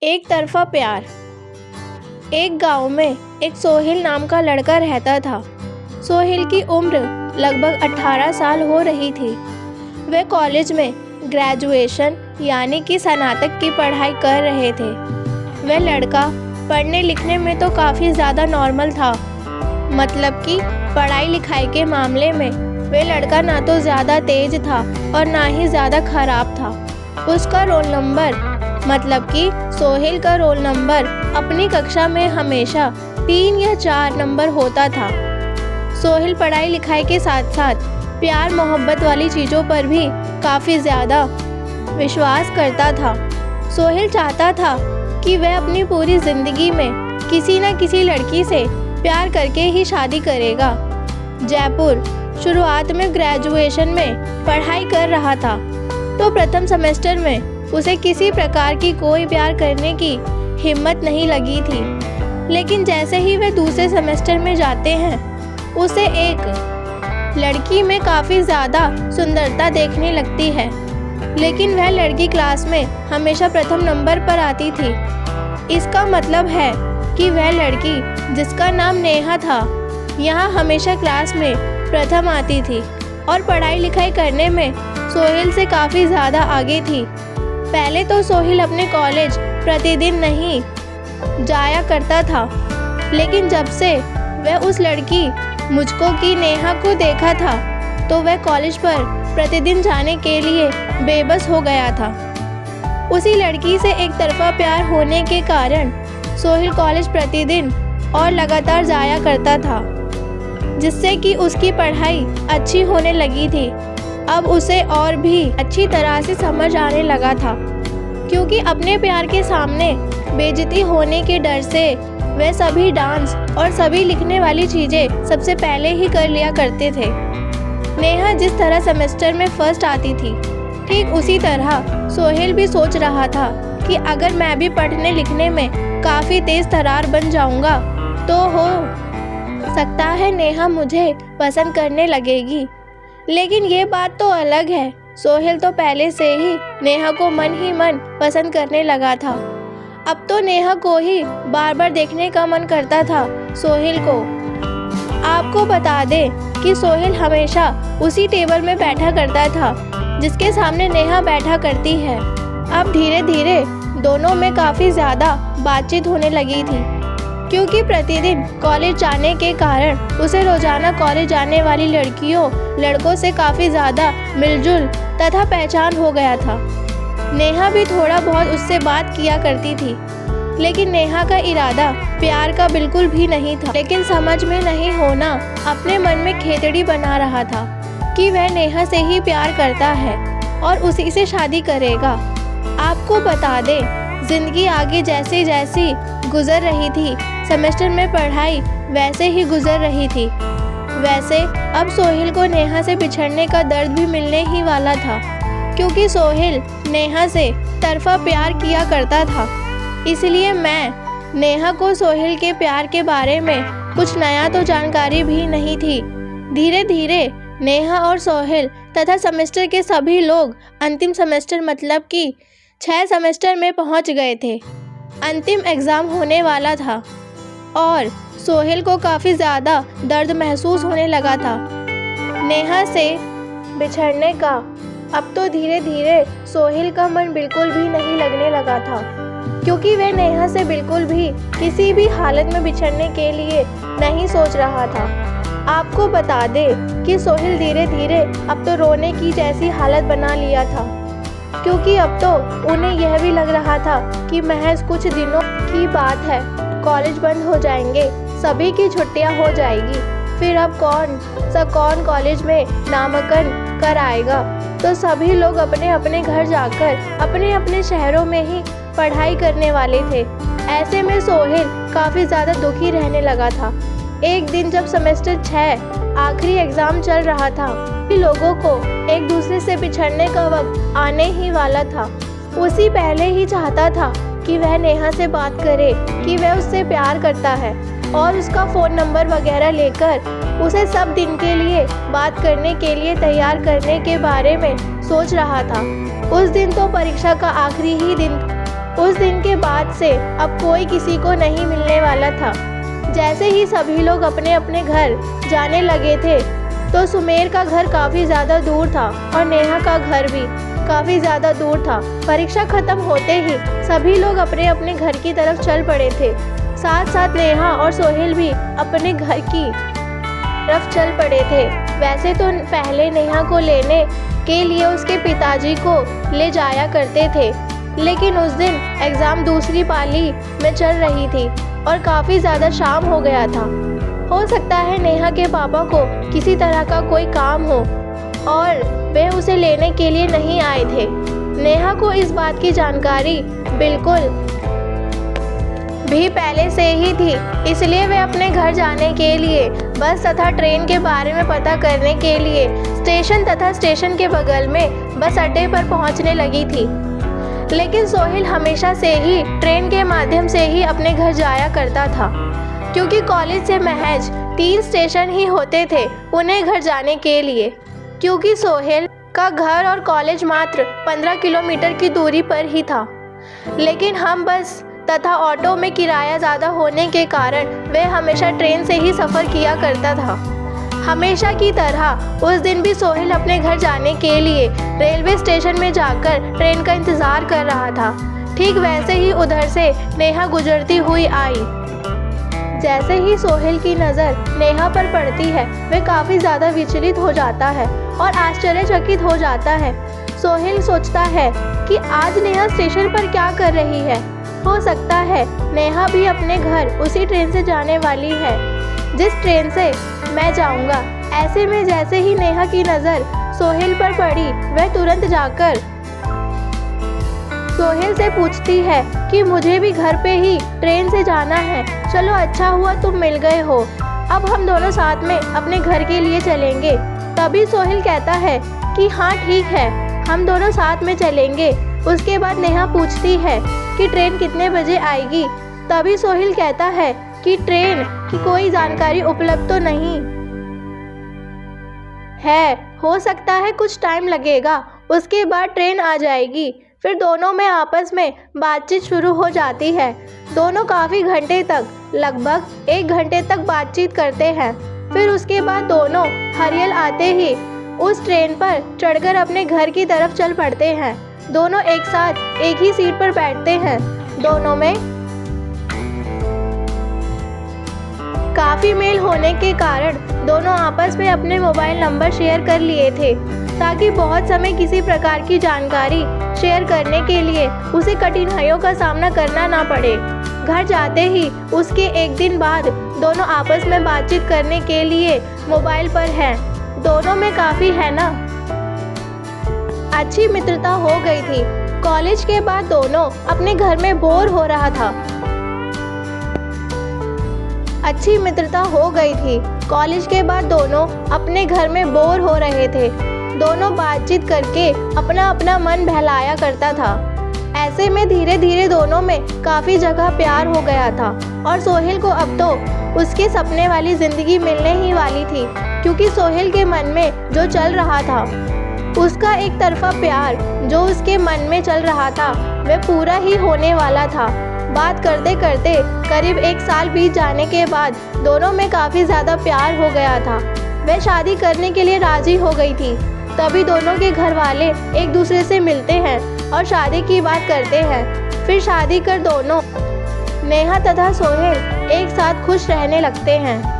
एक तरफा प्यार। एक गांव में एक सोहेल नाम का लड़का रहता था। सोहेल की उम्र लगभग 18 साल हो रही थी। वह कॉलेज में ग्रेजुएशन यानी कि स्नातक की पढ़ाई कर रहे थे। वह लड़का पढ़ने लिखने में तो काफ़ी ज़्यादा नॉर्मल था, मतलब कि पढ़ाई लिखाई के मामले में वह लड़का ना तो ज़्यादा तेज था और ना ही ज़्यादा खराब था। उसका रोल नंबर मतलब कि सोहेल का रोल नंबर अपनी कक्षा में हमेशा 3 या 4 नंबर होता था। सोहेल पढ़ाई लिखाई के साथ साथ प्यार मोहब्बत वाली चीज़ों पर भी काफ़ी ज़्यादा विश्वास करता था। सोहेल चाहता था कि वह अपनी पूरी ज़िंदगी में किसी न किसी लड़की से प्यार करके ही शादी करेगा। जयपुर शुरुआत में ग्रेजुएशन में पढ़ाई कर रहा था, तो प्रथम सेमेस्टर में उसे किसी प्रकार की कोई प्यार करने की हिम्मत नहीं लगी थी। लेकिन जैसे ही वे दूसरे सेमेस्टर में जाते हैं, उसे एक लड़की में काफ़ी ज़्यादा सुंदरता देखने लगती है। लेकिन वह लड़की क्लास में हमेशा प्रथम नंबर पर आती थी। इसका मतलब है कि वह लड़की जिसका नाम नेहा था, यहाँ हमेशा क्लास में प्रथम आती थी और पढ़ाई लिखाई करने में सोहेल से काफ़ी ज़्यादा आगे थी। पहले तो सोहेल अपने कॉलेज प्रतिदिन नहीं जाया करता था, लेकिन जब से वह उस लड़की मुझको की नेहा को देखा था, तो वह कॉलेज पर प्रतिदिन जाने के लिए बेबस हो गया था। उसी लड़की से एक तरफा प्यार होने के कारण सोहेल कॉलेज प्रतिदिन और लगातार जाया करता था, जिससे कि उसकी पढ़ाई अच्छी होने लगी थी। अब उसे और भी अच्छी तरह से समझ आने लगा था, क्योंकि अपने प्यार के सामने बेइज्जती होने के डर से वह सभी डांस और सभी लिखने वाली चीज़ें सबसे पहले ही कर लिया करते थे। नेहा जिस तरह सेमेस्टर में फर्स्ट आती थी, ठीक उसी तरह सोहेल भी सोच रहा था कि अगर मैं भी पढ़ने लिखने में काफ़ी तेज़ तर्रार बन जाऊंगा, तो हो सकता है नेहा मुझे पसंद करने लगेगी। लेकिन ये बात तो अलग है, सोहेल तो पहले से ही नेहा को मन ही मन पसंद करने लगा था। अब तो नेहा को ही बार बार देखने का मन करता था सोहेल को। आपको बता दें कि सोहेल हमेशा उसी टेबल में बैठा करता था जिसके सामने नेहा बैठा करती है। अब धीरे धीरे दोनों में काफ़ी ज़्यादा बातचीत होने लगी थी, क्योंकि प्रतिदिन कॉलेज जाने के कारण उसे रोज़ाना कॉलेज जाने वाली लड़कियों लड़कों से काफ़ी ज़्यादा मिलजुल तथा पहचान हो गया था। नेहा भी थोड़ा बहुत उससे बात किया करती थी, लेकिन नेहा का इरादा प्यार का बिल्कुल भी नहीं था। लेकिन समझ में नहीं होना अपने मन में खेतड़ी बना रहा था कि वह नेहा से ही प्यार करता है और उसी से शादी करेगा। आपको बता दें, ज़िंदगी आगे जैसे जैसी गुजर रही थी, सेमेस्टर में पढ़ाई वैसे ही गुजर रही थी। वैसे अब सोहेल को नेहा से बिछड़ने का दर्द भी मिलने ही वाला था, क्योंकि सोहेल नेहा से तरफा प्यार किया करता था। इसलिए मैं नेहा को सोहेल के प्यार के बारे में कुछ नया तो जानकारी भी नहीं थी। धीरे धीरे नेहा और सोहेल तथा सेमेस्टर के सभी लोग अंतिम सेमेस्टर मतलब कि 6 सेमेस्टर में पहुंच गए थे। अंतिम एग्ज़ाम होने वाला था और सोहेल को काफ़ी ज़्यादा दर्द महसूस होने लगा था नेहा से बिछड़ने का। अब तो धीरे धीरे सोहेल का मन बिल्कुल भी नहीं लगने लगा था, क्योंकि वह नेहा से बिल्कुल भी किसी भी हालत में बिछड़ने के लिए नहीं सोच रहा था। आपको बता दें कि सोहेल धीरे धीरे अब तो रोने की जैसी हालत बना लिया था, क्योंकि अब तो उन्हें यह भी लग रहा था कि महज कुछ दिनों की बात है, कॉलेज बंद हो जाएंगे, सभी की छुट्टियां हो जाएगी, फिर अब कौन कॉलेज में नामांकन कर आएगा। तो सभी लोग अपने अपने घर जाकर अपने अपने शहरों में ही पढ़ाई करने वाले थे। ऐसे में सोहेल काफ़ी ज़्यादा दुखी रहने लगा था। एक दिन जब सेमेस्टर 6 आखिरी एग्ज़ाम चल रहा था, लोगों को एक दूसरे से बिछड़ने का वक्त आने ही वाला था। उसी पहले ही चाहता था कि वह नेहा से बात करे कि वह उससे प्यार करता है, और उसका फ़ोन नंबर वगैरह लेकर उसे सब दिन के लिए बात करने के लिए तैयार करने के बारे में सोच रहा था। उस दिन तो परीक्षा का आखिरी ही दिन उस दिन के बाद से अब कोई किसी को नहीं मिलने वाला था। जैसे ही सभी लोग अपने अपने घर जाने लगे थे तो सुमेर का घर काफ़ी ज़्यादा दूर था और नेहा का घर भी काफ़ी ज़्यादा दूर था। परीक्षा ख़त्म होते ही सभी लोग अपने अपने घर की तरफ चल पड़े थे। साथ साथ नेहा और सोहेल भी अपने घर की तरफ चल पड़े थे। वैसे तो पहले नेहा को लेने के लिए उसके पिताजी को ले जाया करते थे, लेकिन उस दिन एग्ज़ाम दूसरी पाली में चल रही थी और काफ़ी ज़्यादा शाम हो गया था। हो सकता है नेहा के पापा को किसी तरह का कोई काम हो और वे उसे लेने के लिए नहीं आए थे। नेहा को इस बात की जानकारी बिल्कुल भी पहले से ही थी, इसलिए वे अपने घर जाने के लिए बस तथा ट्रेन के बारे में पता करने के लिए स्टेशन तथा स्टेशन के बगल में बस अड्डे पर पहुंचने लगी थी। लेकिन सोहेल हमेशा से ही ट्रेन के माध्यम से ही अपने घर जाया करता था, क्योंकि कॉलेज से महज 3 स्टेशन ही होते थे उन्हें घर जाने के लिए। क्योंकि सोहेल का घर और कॉलेज मात्र 15 किलोमीटर की दूरी पर ही था, लेकिन हम बस तथा ऑटो में किराया ज़्यादा होने के कारण वे हमेशा ट्रेन से ही सफ़र किया करता था। हमेशा की तरह उस दिन भी सोहेल अपने घर जाने के लिए रेलवे स्टेशन में जाकर ट्रेन का इंतज़ार कर रहा था। ठीक वैसे ही उधर से नेहा गुजरती हुई आई। जैसे ही सोहेल की नज़र नेहा पर पड़ती है वह काफ़ी ज़्यादा विचलित हो जाता है और आश्चर्यचकित हो जाता है। सोहेल सोचता है कि आज नेहा स्टेशन पर क्या कर रही है। हो सकता है नेहा भी अपने घर उसी ट्रेन से जाने वाली है जिस ट्रेन से मैं जाऊंगा। ऐसे में जैसे ही नेहा की नज़र सोहेल पर पड़ी वह तुरंत जाकर सोहेल से पूछती है कि मुझे भी घर पे ही ट्रेन से जाना है, चलो अच्छा हुआ तुम मिल गए हो, अब हम दोनों साथ में अपने घर के लिए चलेंगे। तभी सोहेल कहता है कि हाँ ठीक है, हम दोनों साथ में चलेंगे। उसके बाद नेहा पूछती है कि ट्रेन कितने बजे आएगी। तभी सोहेल कहता है कि ट्रेन की कोई जानकारी उपलब्ध तो नहीं है, हो सकता है कुछ टाइम लगेगा, उसके बाद ट्रेन आ जाएगी। फिर दोनों में आपस में बातचीत शुरू हो जाती है। दोनों काफ़ी घंटे तक, लगभग 1 घंटे तक बातचीत करते हैं। फिर उसके बाद दोनों हरियल आते ही उस ट्रेन पर चढ़कर अपने घर की तरफ चल पड़ते हैं। दोनों एक साथ एक ही सीट पर बैठते हैं। दोनों में काफ़ी मेल होने के कारण दोनों आपस में अपने मोबाइल नंबर शेयर कर लिए थे, ताकि बहुत समय किसी प्रकार की जानकारी शेयर करने के लिए उसे कठिनाइयों का सामना करना ना पड़े। घर जाते ही उसके 1 दिन बाद दोनों आपस में बातचीत करने के लिए मोबाइल पर हैं। दोनों में काफ़ी है ना अच्छी मित्रता हो गई थी। कॉलेज के बाद दोनों अपने घर में बोर हो रहा था। अच्छी मित्रता हो गई थी। कॉलेज के बाद दोनों अपने घर में बोर हो रहे थे। दोनों बातचीत करके अपना अपना मन बहलाया करता था। ऐसे में धीरे धीरे दोनों में काफ़ी जगह प्यार हो गया था और सोहेल को अब तो उसके सपने वाली ज़िंदगी मिलने ही वाली थी, क्योंकि सोहेल के मन में जो चल रहा था, उसका एक तरफा प्यार जो उसके मन में चल रहा था वह पूरा ही होने वाला था। बात करते करते करीब 1 साल बीत जाने के बाद दोनों में काफ़ी ज़्यादा प्यार हो गया था। वह शादी करने के लिए राज़ी हो गई थी। तभी दोनों के घर वाले एक दूसरे से मिलते हैं और शादी की बात करते हैं। फिर शादी कर दोनों नेहा तथा सोहेल एक साथ खुश रहने लगते हैं।